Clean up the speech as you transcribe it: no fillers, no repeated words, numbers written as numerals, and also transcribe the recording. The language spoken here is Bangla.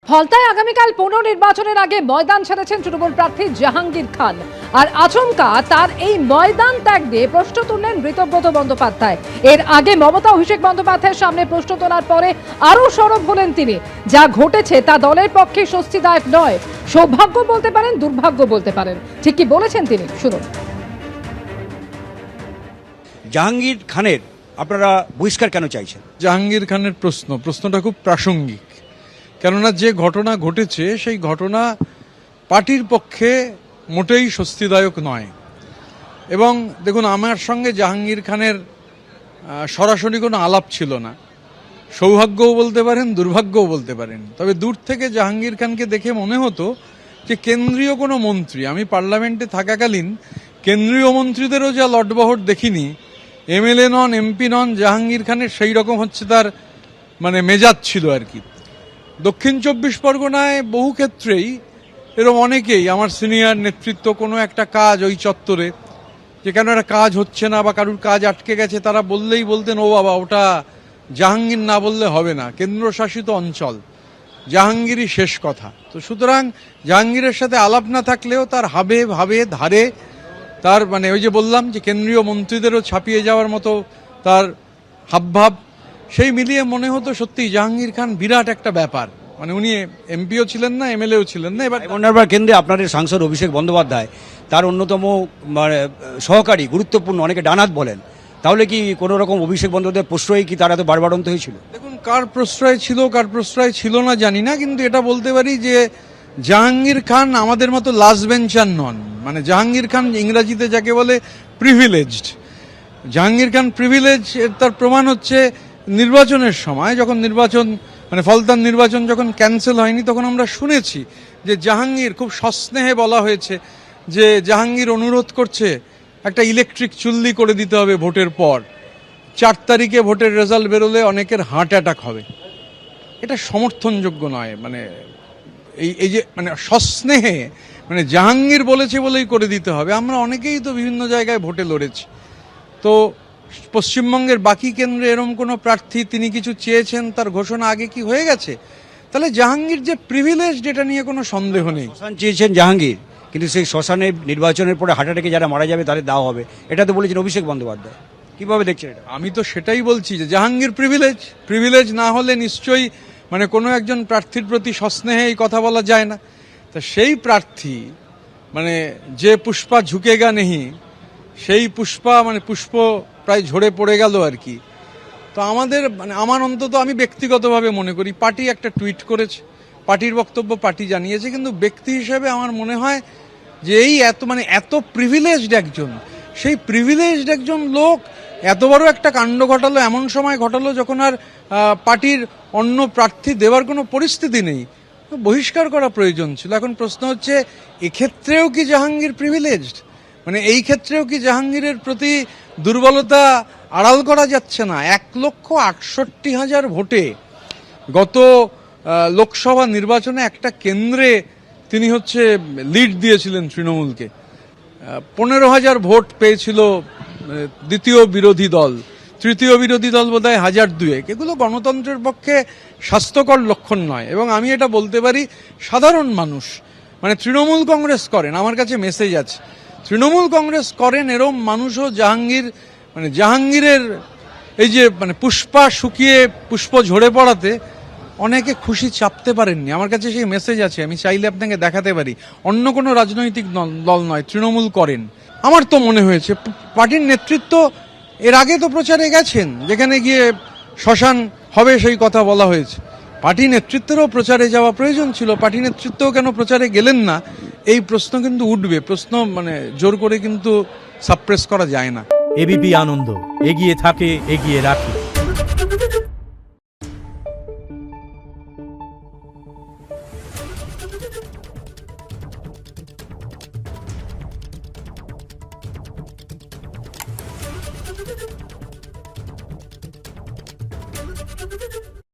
ফলতায় আগামীকাল পুনর্নির্বাচনের আগে ময়দান ছেড়েছেন তৃণমূল প্রার্থী জাহাঙ্গীর খান। আর আচমকা তার এই ময়দান ত্যাগ দিয়ে প্রশ্ন তুললেন ঋতব্রত বন্দ্যোপাধ্যায়। এর আগে মমতা অভিষেক বন্দ্যোপাধ্যায়ের সামনে প্রশ্ন তোলার পরে আরো সরব হলেন তিনি। যা ঘটেছে তা দলের পক্ষে স্বস্তিদায়ক নয়, সৌভাগ্য বলতে পারেন, দুর্ভাগ্য বলতে পারেন। ঠিক কি বলেছেন তিনি, শুনুন। জাহাঙ্গীর খানের আপনারা বহিষ্কার কেন চাইছেন? জাহাঙ্গীর খানের প্রশ্নটা খুব প্রাসঙ্গিক, কেননা যে ঘটনা ঘটেছে সেই ঘটনা পার্টির পক্ষে মোটেই স্বস্তিদায়ক নয়। এবং দেখুন, আমার সঙ্গে জাহাঙ্গীর খানের সরাসরি কোনো আলাপ ছিল না। সৌভাগ্যও বলতে পারেন, দুর্ভাগ্যও বলতে পারেন। তবে দূর থেকে জাহাঙ্গীর খানকে দেখে মনে হতো যে কেন্দ্রীয় কোনো মন্ত্রী। আমি পার্লামেন্টে থাকাকালীন কেন্দ্রীয় মন্ত্রীদেরও যা লটবহট দেখিনি, এমএলএ নন, এমপি নন, জাহাঙ্গীর খানের সেই রকম হচ্ছে তার মেজাজ ছিল আর কি। দক্ষিণ 24 পরগনায় বহু ক্ষেত্রেই এরকম অনেকেই, আমার সিনিয়র নেতৃত্ব, কোনো একটা কাজ ওই চত্বরে যে কেন একটা কাজ হচ্ছে না বা কারুর কাজ আটকে গেছে, তারা বললেই বলতেন, ও বাবা, ওটা জাহাঙ্গীর না বললে হবে না, কেন্দ্রশাসিত অঞ্চল, জাহাঙ্গীরই শেষ কথা। তো সুতরাং জাহাঙ্গীরের সাথে আলাপ না থাকলেও তার হাবে ভাবে ধারে, তার ওই যে বললাম যে কেন্দ্রীয় মন্ত্রীদেরও ছাপিয়ে যাওয়ার মতো তার হাবভাব, সেই মিলিয়ে মনে হতো সত্যি জাহাঙ্গীর খান বিরাট একটা ব্যাপার। উনি এমপিও ছিলেন না, এমএলএও ছিলেন না। এবার কেন্দ্রে আপনাদের সাংসদ অভিষেক বন্দ্যোপাধ্যায়, তার অন্যতম সহকারী, গুরুত্বপূর্ণ, অনেকে ডানাত বলেন। তাহলে কি কোনো রকম অভিষেক বন্দ্যোপাধ্যায়ের প্রশ্রয় কি তার এত বাড়বাড়ন্ত হয়েছিল? দেখুন, কার প্রশ্রয় ছিল কার প্রশ্রয় ছিল না জানি না, কিন্তু এটা বলতে পারি যে জাহাঙ্গীর খান আমাদের মতো লাস্ট বেঞ্চার নন। জাহাঙ্গীর খান ইংরাজিতে যাকে বলে প্রিভিলেজড। জাহাঙ্গীর খান প্রিভিলেজ, তার প্রমাণ হচ্ছে নির্বাচনের সময়, যখন নির্বাচন ফলতার নির্বাচন যখন ক্যান্সেল হয়নি, তখন আমরা শুনেছি যে জাহাঙ্গীর, খুব সস্নেহে বলা হয়েছে যে জাহাঙ্গীর অনুরোধ করছে একটা ইলেকট্রিক চুল্লি করে দিতে হবে ভোটের পর। 4 তারিখে ভোটের রেজাল্ট বেরোলে অনেকের হার্ট অ্যাটাক হবে। এটা সমর্থনযোগ্য নয়। এই যে সস্নেহে জাহাঙ্গীর বলেছে বলেই করে দিতে হবে। আমরা অনেকেই তো বিভিন্ন জায়গায় ভোটে লড়েছি। তো পশ্চিমবঙ্গের বাকি কেন্দ্রে এরকম কোনো প্রার্থী তিনি কিছু চেয়েছেন, তার ঘোষণা আগে কি হয়ে গেছে? তাহলে জাহাঙ্গীর যে প্রিভিলেজ, এটা নিয়ে কোনো সন্দেহ নেই। শ্মশান চেয়েছেন জাহাঙ্গীর, কিন্তু সেই শ্মশানে নির্বাচনের পরে হার্ট অ্যাটাকে যারা মারা যাবে তাদের দেওয়া হবে, এটা তো বলেছেন অভিষেক বন্দ্যোপাধ্যায়। কিভাবে দেখছেন এটা? আমি তো সেটাই বলছি যে জাহাঙ্গীর প্রিভিলেজ না হলে নিশ্চয়ই কোনো একজন প্রার্থীর প্রতি সস্নেহে এই কথা বলা যায় না। তা সেই প্রার্থী যে পুষ্পা ঝুঁকেগা নেহি, সেই পুষ্পা পুষ্প প্রায় ঝরে পড়ে গেল আর কি। তো আমাদের আমার অন্তত, আমি ব্যক্তিগতভাবে মনে করি, পার্টি একটা টুইট করেছে, পার্টির বক্তব্য পার্টি জানিয়েছে, কিন্তু ব্যক্তি হিসেবে আমার মনে হয় যে এই এত প্রিভিলেজড একজন, সেই প্রিভিলেজড একজন লোক এত বড় একটা কাণ্ড ঘটালো, এমন সময় ঘটালো যখন আর পার্টির অন্য প্রার্থী দেওয়ার কোনো পরিস্থিতি নেই। বহিষ্কার করা প্রয়োজন ছিল। এখন প্রশ্ন হচ্ছে, এক্ষেত্রেও কি জাহাঙ্গীর প্রিভিলেজড? এই ক্ষেত্রেও কি জাহাঙ্গীরের প্রতি দুর্বলতা আড়াল করা যাচ্ছে না? 1,68,000 ভোটে গত লোকসভা নির্বাচনে একটা কেন্দ্রে তিনি লিড দিয়েছিলেন তৃণমূলকে। 15,000 ভোট পেয়েছিল দ্বিতীয় বিরোধী দল, তৃতীয় বিরোধী দল বোধহয় 1,200। এগুলো গণতন্ত্রের পক্ষে স্বাস্থ্যকর লক্ষণ নয়। এবং আমি এটা বলতে পারি, সাধারণ মানুষ তৃণমূল কংগ্রেস করেন, আমার কাছে মেসেজ আছে, তৃণমূল কংগ্রেস করেন এরম মানুষও জাহাঙ্গীরের এই যে পুষ্পা শুকিয়ে পুষ্প ঝরে পড়াতে অনেকে খুশি চাপতে পারেননি। আমার কাছে সেই মেসেজ আছে, আমি চাইলে আপনাকে দেখাতে পারি। অন্য কোনো রাজনৈতিক দল নয়, তৃণমূল করেন। আমার তো মনে হয়েছে পার্টির নেতৃত্ব এর আগে তো প্রচারে গেছেন, যেখানে গিয়ে শ্মশান হবে সেই কথা বলা হয়েছে। পার্টি নেতৃত্বেরও প্রচারে যাওয়া প্রয়োজন ছিল, পার্টি নেতৃত্বও কেন প্রচারে গেলেন না, এই প্রশ্ন কিন্তু উঠবে। প্রশ্ন জোর করে কিন্তু সাপ্রেস করা যায় না। এবিপি আনন্দ, এগিয়ে থাকে, এগিয়ে রাখে। Thank you.